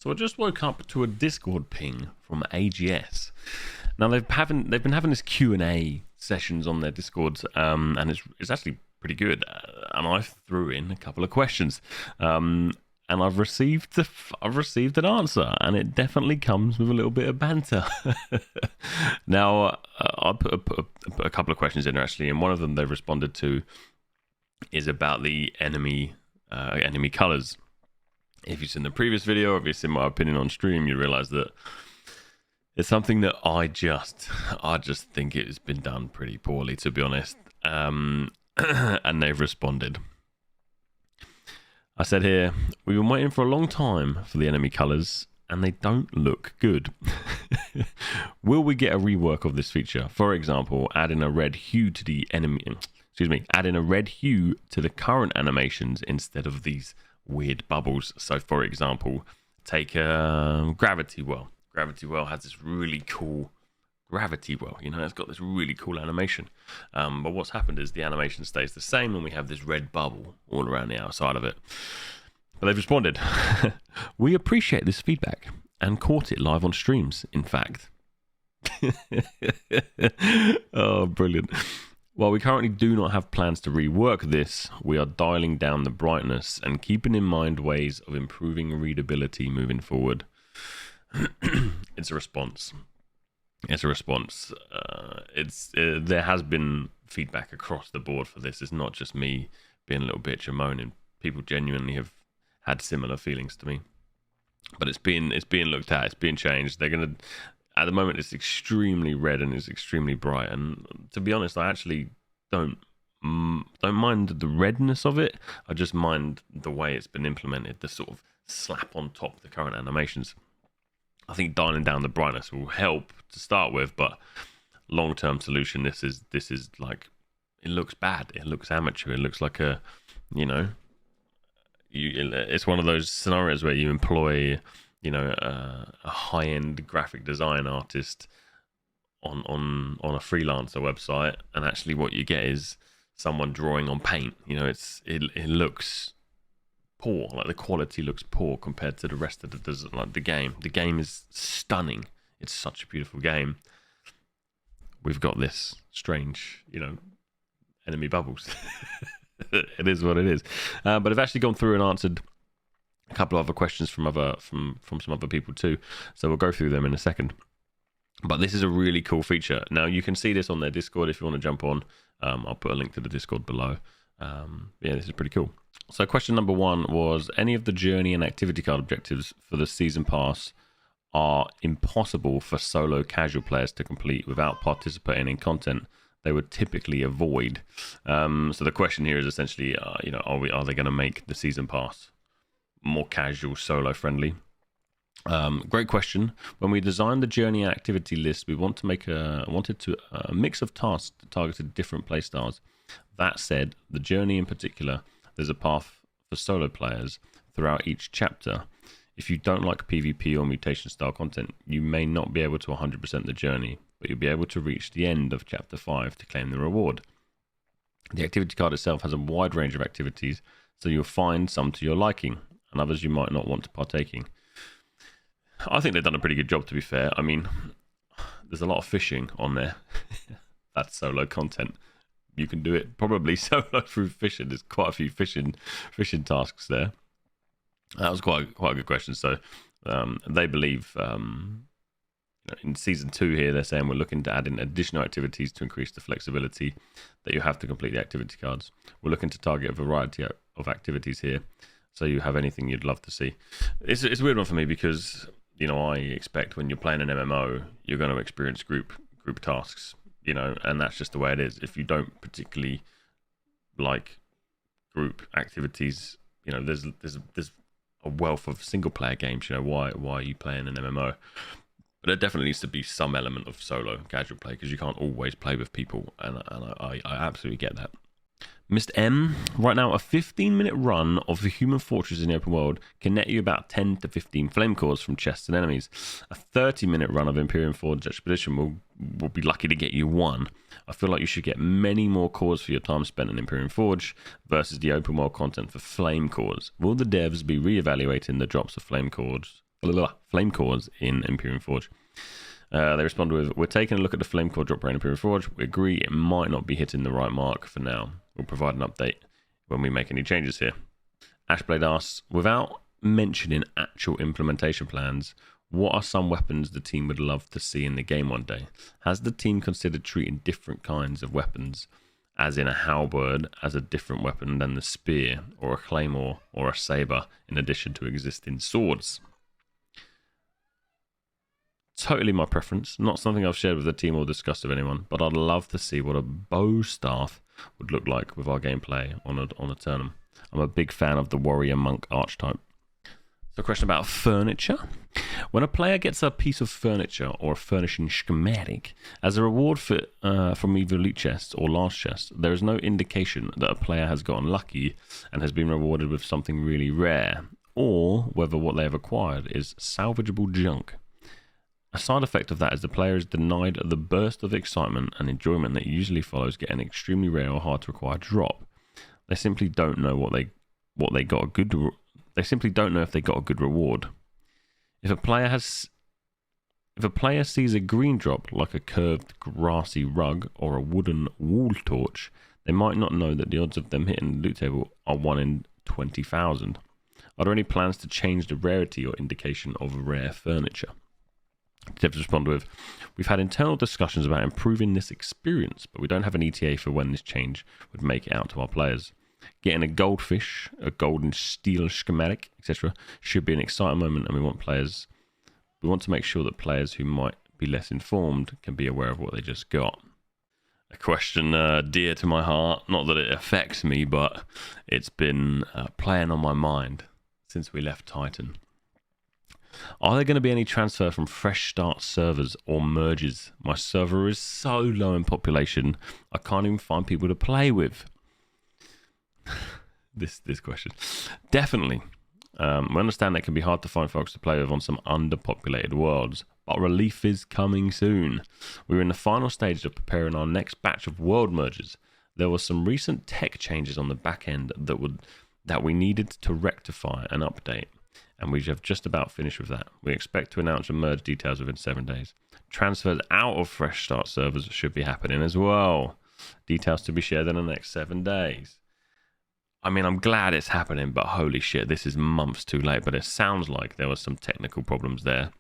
So I just woke up to a Discord ping from AGS. Now they've been having this Q&A sessions on their Discords, and it's actually pretty good. And I threw in a couple of questions, and I've received an answer, and it definitely comes with a little bit of banter. Now I put a couple of questions in there actually, and one of them they've responded to is about the enemy colors. If you've seen the previous video, or if you've seen my opinion on stream, you realize that it's something that I just think it's been done pretty poorly, to be honest. And they've responded. I said here, we've been waiting for a long time for the enemy colors, and they don't look good. Will we get a rework of this feature? For example, adding a red hue to the adding a red hue to the current animations instead of these weird bubbles. So for example, take Gravity Well. Gravity Well has this really cool gravity well, it's got this really cool animation, but what's happened is the animation stays the same and we have this red bubble all around the outside of it. But they've responded, we appreciate this feedback and caught it live on streams, in fact. Oh, brilliant. While we currently do not have plans to rework this, we are dialing down the brightness and keeping in mind ways of improving readability moving forward. It's a response. There has been feedback across the board for this. It's not just me being a little bitch and moaning. People genuinely have had similar feelings to me. But it's being looked at. It's being changed. They're gonna. At the moment, it's extremely red and it's extremely bright. And to be honest, I actually don't mind the redness of it. I just mind the way it's been implemented. The sort of slap on top of the current animations. I think dialing down the brightness will help to start with, but long-term solution, this is like, it looks bad. It looks amateur. It looks like it's one of those scenarios where you employ, a high-end graphic design artist on a freelancer website, and actually what you get is someone drawing on paint. It looks poor, like the quality looks poor compared to the rest of the game. The game is stunning. It's such a beautiful game. We've got this strange, enemy bubbles. It is what it is. But I've actually gone through and answered a couple of other questions from some other people too. So we'll go through them in a second. But this is a really cool feature. Now you can see this on their Discord if you want to jump on. I'll put a link to the Discord below. This is pretty cool. So question number 1 was, any of the journey and activity card objectives for the season pass are impossible for solo casual players to complete without participating in content they would typically avoid. So the question here is essentially, are they going to make the season pass more casual, solo friendly? Great question. When we designed the journey and activity list, we wanted a mix of tasks that targeted different playstyles. That said, the journey in particular, there's a path for solo players throughout each chapter. If you don't like PvP or mutation style content, you may not be able to 100% the journey, but you'll be able to reach the end of chapter 5 to claim the reward. The activity card itself has a wide range of activities, so you'll find some to your liking and others you might not want to partake in. I think they've done a pretty good job, to be fair. I mean, there's a lot of fishing on there. That's solo content. You can do it probably solo through fishing. There's quite a few fishing tasks there. That was quite a good question. So they believe in season 2 here, they're saying we're looking to add in additional activities to increase the flexibility that you have to complete the activity cards. We're looking to target a variety of activities here, so you have anything you'd love to see. It's a weird one for me because I expect when you're playing an MMO, you're going to experience group tasks. And that's just the way it is. If you don't particularly like group activities, there's a wealth of single player games. Why are you playing an MMO? But there definitely needs to be some element of solo casual play because you can't always play with people, and I absolutely get that. Mr. M, right now a 15-minute run of the Human Fortress in the open world can net you about 10 to 15 flame cores from chests and enemies. A 30-minute run of Imperium Forge Expedition will be lucky to get you 1. I feel like you should get many more cores for your time spent in Imperium Forge versus the open world content for flame cores. Will the devs be re-evaluating the drops of flame cores flame cores in Imperium Forge. They respond with, we're taking a look at the flame core drop rate in Imperium Forge. We agree it might not be hitting the right mark for now. We'll provide an update when we make any changes here. Ashblade asks, without mentioning actual implementation plans, what are some weapons the team would love to see in the game one day? Has the team considered treating different kinds of weapons, as in a halberd, as a different weapon than the spear, or a claymore, or a saber, in addition to existing swords? Totally my preference, not something I've shared with the team or discussed with anyone, but I'd love to see what a bow staff would look like with our gameplay on a tournament. I'm a big fan of the warrior monk archetype. So a question about furniture. When a player gets a piece of furniture or a furnishing schematic, as a reward from either elite chests or large chests, there is no indication that a player has gotten lucky and has been rewarded with something really rare, or whether what they have acquired is salvageable junk. A side effect of that is the player is denied the burst of excitement and enjoyment that usually follows getting an extremely rare or hard to acquire drop. They simply don't know They simply don't know if they got a good reward. If a player sees a green drop like a curved grassy rug or a wooden wall torch, they might not know that the odds of them hitting the loot table are 1 in 20,000. Are there any plans to change the rarity or indication of rare furniture? Tips respond with, we've had internal discussions about improving this experience, but we don't have an ETA for when this change would make it out to our players. Getting a goldfish, a golden steel schematic, etc. should be an exciting moment, and we want to make sure that players who might be less informed can be aware of what they just got. A question dear to my heart, not that it affects me, but it's been playing on my mind since we left Titan. Are there going to be any transfer from fresh start servers or merges? My server is so low in population, I can't even find people to play with. This question. Definitely. We understand that it can be hard to find folks to play with on some underpopulated worlds, but relief is coming soon. We're in the final stage of preparing our next batch of world merges. There were some recent tech changes on the back end that we needed to rectify and update, and we have just about finished with that. We expect to announce the merge details within 7 days. Transfers out of fresh start servers should be happening as well. Details to be shared in the next 7 days. I mean, I'm glad it's happening, but holy shit, this is months too late. But it sounds like there were some technical problems there.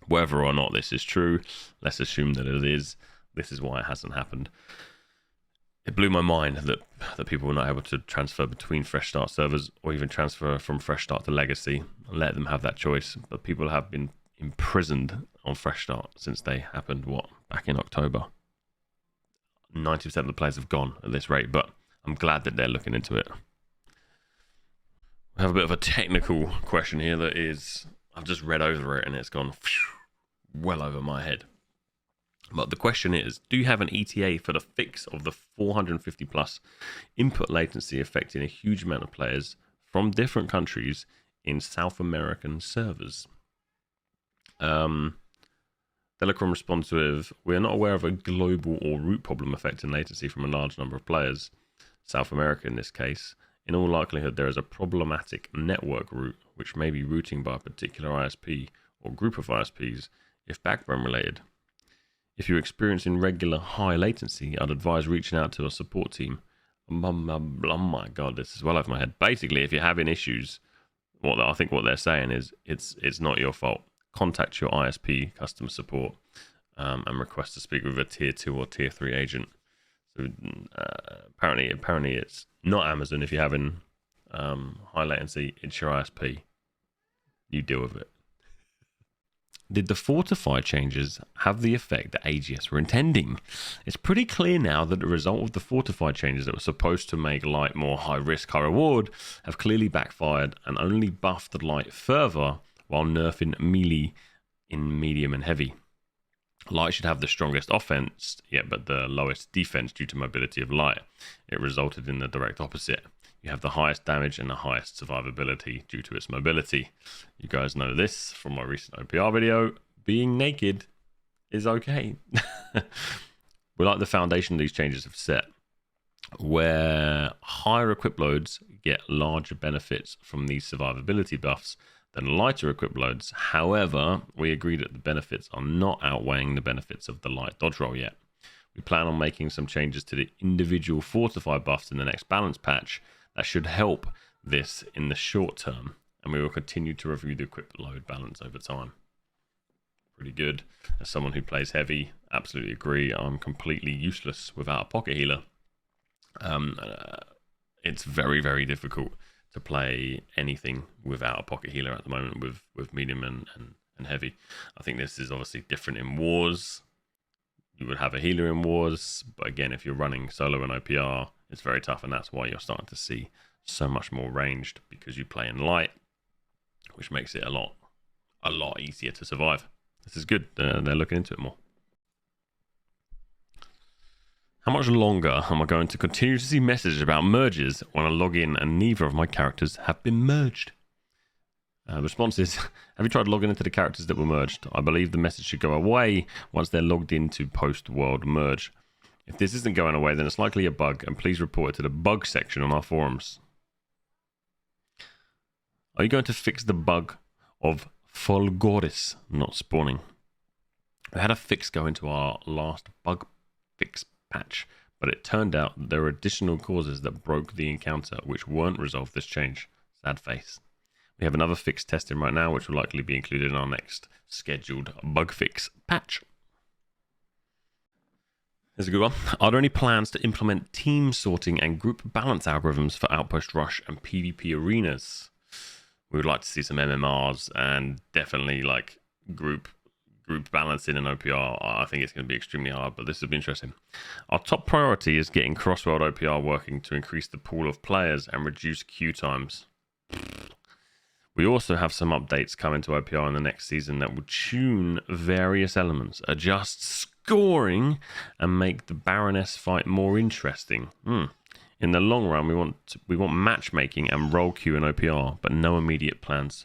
Whether or not this is true, let's assume that it is. This is why it hasn't happened. It blew my mind that people were not able to transfer between fresh start servers or even transfer from fresh start to legacy and let them have that choice. But people have been imprisoned on fresh start since they happened, back in October. 90% of the players have gone at this rate, but I'm glad that they're looking into it. We have a bit of a technical question here that is, I've just read over it and it's gone well over my head. But the question is, do you have an ETA for the fix of the 450 plus input latency affecting a huge amount of players from different countries in South American servers? Delacron responds with, we are not aware of a global or root problem affecting latency from a large number of players. South America in this case. In all likelihood, there is a problematic network route which may be routing by a particular ISP or group of ISPs if backbone related. If you're experiencing regular high latency, I'd advise reaching out to a support team. Oh my god, this is well over my head. Basically, if you're having issues, I think what they're saying is it's not your fault. Contact your ISP customer support and request to speak with a tier 2 or tier 3 agent. So apparently it's not Amazon. If you're having high latency, it's your ISP. You deal with it. Did the fortify changes have the effect that AGS were intending? It's pretty clear now that the result of the fortify changes that were supposed to make light more high risk, high reward have clearly backfired and only buffed the light further while nerfing melee in medium and heavy. Light should have the strongest offense, but the lowest defense due to mobility of light. It resulted in the direct opposite. You have the highest damage and the highest survivability due to its mobility. You guys know this from my recent OPR video. Being naked is okay. We like the foundation these changes have set, where higher equip loads get larger benefits from these survivability buffs than lighter equip loads. However, we agree that the benefits are not outweighing the benefits of the light dodge roll yet. We plan on making some changes to the individual fortify buffs in the next balance patch that should help this in the short term, and we will continue to review the equip load balance over time. Pretty good. As someone who plays heavy, absolutely agree. I'm completely useless without a pocket healer. It's very, very difficult to play anything without a pocket healer at the moment with medium and heavy. I think this is obviously different in wars. You would have a healer in wars, but again, if you're running solo and OPR, it's very tough, and that's why you're starting to see so much more ranged, because you play in light, which makes it a lot easier to survive. This is good. They're looking into it more. How much longer am I going to continue to see messages about merges when I log in and neither of my characters have been merged? Response is, have you tried logging into the characters that were merged? I believe the message should go away once they're logged into post-world merge. If this isn't going away, then it's likely a bug, and please report it to the bug section on our forums. Are you going to fix the bug of Fulgoris not spawning? We had a fix go into our last bug fix patch, but it turned out that there were additional causes that broke the encounter which weren't resolved this change. Sad face. We have another fix testing right now, which will likely be included in our next scheduled bug fix patch. Here's a good one. Are there any plans to implement team sorting and group balance algorithms for Outpost Rush and PvP arenas? We would like to see some MMRs and definitely like group balancing and OPR. I think it's going to be extremely hard, but this will be interesting. Our top priority is getting cross-world OPR working to increase the pool of players and reduce queue times. We also have some updates coming to OPR in the next season that will tune various elements, adjust scoring, and make the Baroness fight more interesting. In the long run, we want matchmaking and role queue in OPR, but no immediate plans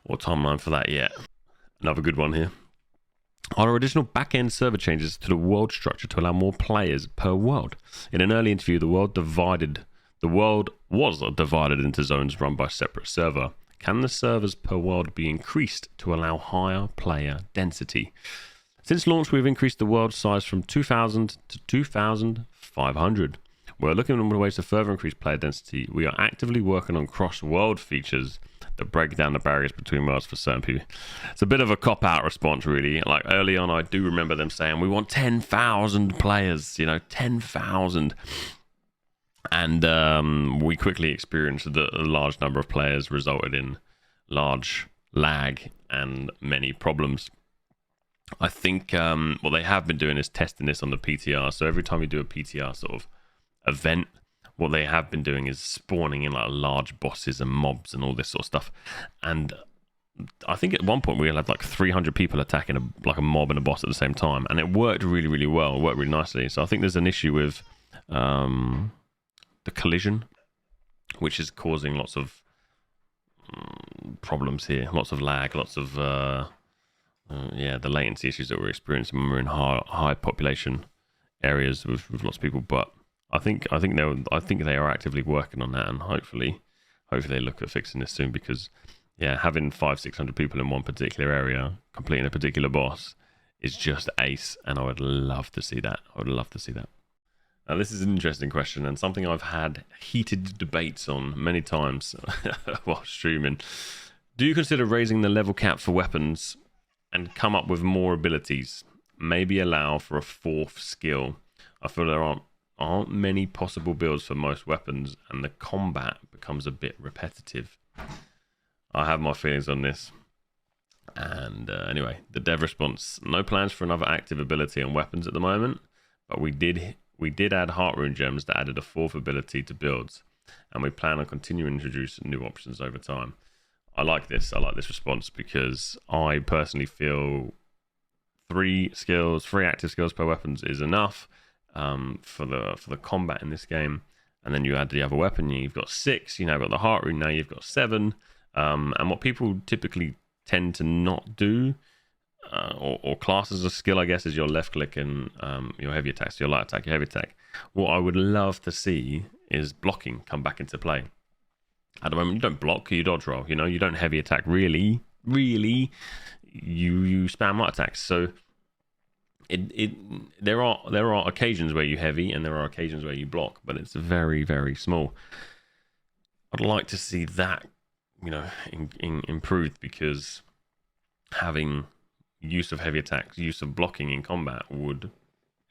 or timeline for that yet. Another good one here. Are there additional back-end server changes to the world structure to allow more players per world? In an early interview, the world was divided into zones run by a separate server. Can the servers per world be increased to allow higher player density? Since launch, we've increased the world size from 2,000 to 2,500. We're looking at ways to further increase player density. We are actively working on cross-world features that break down the barriers between worlds for certain people. It's a bit of a cop-out response, really. Like early on, I do remember them saying, we want 10,000 players, 10,000. And we quickly experienced that a large number of players resulted in large lag and many problems. I think what they have been doing is testing this on the PTR. So every time you do a PTR sort of event, what they have been doing is spawning in like large bosses and mobs and all this sort of stuff. And I think at one point we had like 300 people attacking a mob and a boss at the same time, and it worked really, really well. It worked really nicely. So I think there's an issue with the collision, which is causing lots of problems here, lots of lag, lots of the latency issues that we're experiencing when we're in high population areas with lots of people. But I think they are actively working on that, and hopefully they look at fixing this soon, because having 500-600 people in one particular area completing a particular boss is just ace, and I would love to see that. Now, this is an interesting question, and something I've had heated debates on many times while streaming. Do you consider raising the level cap for weapons and come up with more abilities? Maybe allow for a fourth skill. I feel there aren't many possible builds for most weapons, and the combat becomes a bit repetitive. I have my feelings on this. And anyway, the dev response: no plans for another active ability on weapons at the moment, but we did add heart rune gems that added a fourth ability to builds, and we plan on continuing to introduce new options over time. I like this response, because I personally feel 3 active skills per weapons is enough for the combat in this game. And then you add the other weapon, you've got 6. You've got the heart rune, now you've got 7. And what people typically tend to not do, or class as a skill, I guess, is your left click and your heavy attacks, your light attack, your heavy attack. What I would love to see is blocking come back into play. At the moment, you don't block, you dodge roll. You know, you don't heavy attack. Really, you spam light attacks. So there are occasions where you heavy and there are occasions where you block, but it's very small. I'd like to see that, you know, improved, because having use of heavy attacks, use of blocking in combat would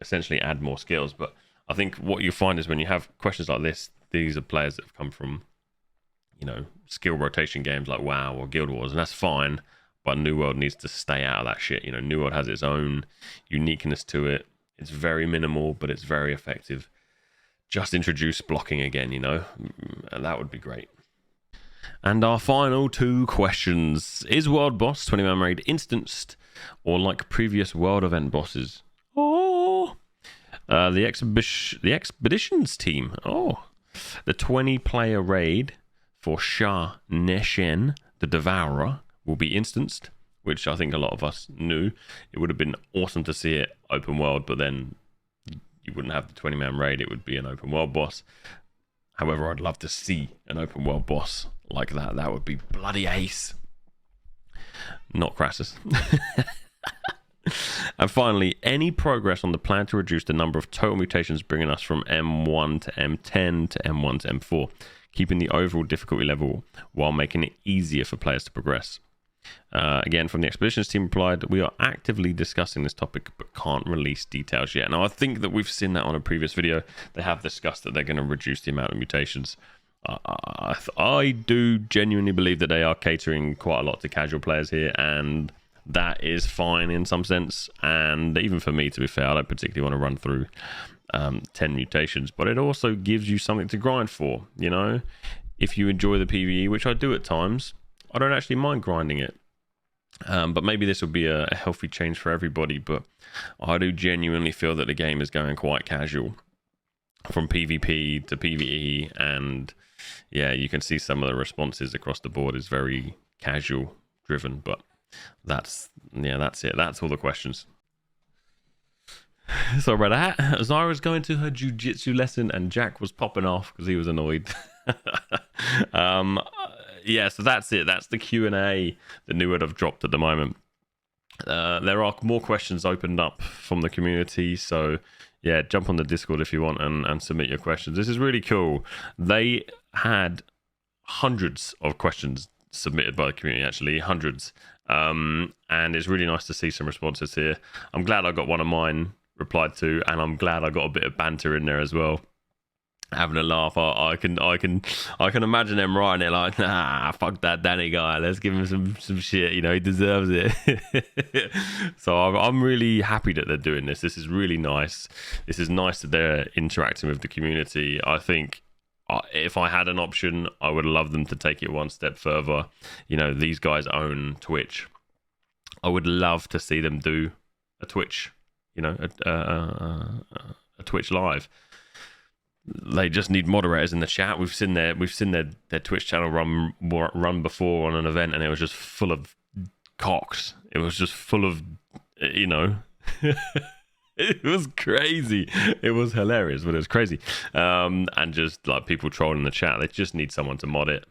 essentially add more skills. But I think what you find is when you have questions like this, these are players that have come from, you know, skill rotation games like WoW or Guild Wars, and that's fine. But New World needs to stay out of that shit. You know, New World has its own uniqueness to it. It's very minimal, but it's very effective. Just introduce blocking again, you know, and that would be great. And our final two questions. Is World Boss 20-man raid instanced or like previous World event bosses? Oh, the Expeditions team. Oh, the 20-player raid for Shah Neshen, the Devourer, will be instanced, which I think a lot of us knew. It would have been awesome to see it open world, but then you wouldn't have the 20-man raid. It would be an open world boss. However, I'd love to see an open world boss like that. That would be bloody ace. Not Crassus. And finally, any progress on the plan to reduce the number of total mutations, bringing us from M1 to M10 to M1 to M4, keeping the overall difficulty level while making it easier for players to progress? Again, from the Expeditions team replied, we are actively discussing this topic but can't release details yet. Now, I think that we've seen that on a previous video. They have discussed that they're going to reduce the amount of mutations. I do genuinely believe that they are catering quite a lot to casual players here, and that is fine in some sense. And even for me, to be fair, I don't particularly want to run through 10 mutations, but it also gives you something to grind for. You know, if you enjoy the PvE, which I do at times, I don't actually mind grinding it. But maybe this will be a healthy change for everybody. But I do genuinely feel that the game is going quite casual from PvP to PvE, and yeah, you can see some of the responses across the board is very casual driven. But that's it. That's all the questions. So about that, Zyra's going to her jiu-jitsu lesson and Jack was popping off because he was annoyed. Yeah, so that's it. That's the Q&A that New World have dropped at the moment. There are more questions opened up from the community, so yeah, jump on the Discord if you want and submit your questions. This is really cool. They had hundreds of questions submitted by the community, actually, hundreds. And it's really nice to see some responses here. I'm glad I got one of mine replied to, and I'm glad I got a bit of banter in there as well. Having a laugh. I can imagine them writing it like, nah, fuck that Danny guy, let's give him some shit, you know, he deserves it. So I'm really happy that they're doing this. This is really nice. This is nice that they're interacting with the community. I think if I had an option, I would love them to take it one step further. You know, these guys own Twitch. I would love to see them do a Twitch, you know, a Twitch live. They just need moderators in the chat. We've seen their Twitch channel run before on an event, and it was just full of cocks. It was just full of, you know, it was crazy. It was hilarious, but it was crazy. And just like people trolling the chat. They just need someone to mod it.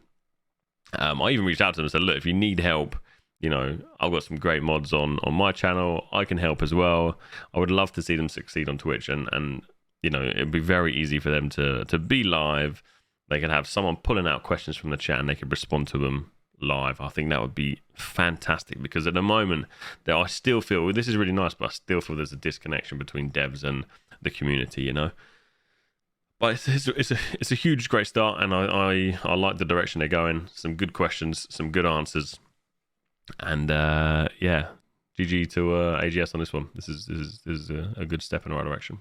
I even reached out to them and said, look, if you need help, you know, I've got some great mods on my channel. I can help as well. I would love to see them succeed on Twitch, and you know, it'd be very easy for them to be live. They could have someone pulling out questions from the chat and they could respond to them live. I think that would be fantastic, because at the moment I still feel, this is really nice, but I still feel there's a disconnection between devs and the community, you know. But it's a huge, great start, and I like the direction they're going. Some good questions, some good answers, and yeah, GG to AGS on this one. This is a good step in the right direction.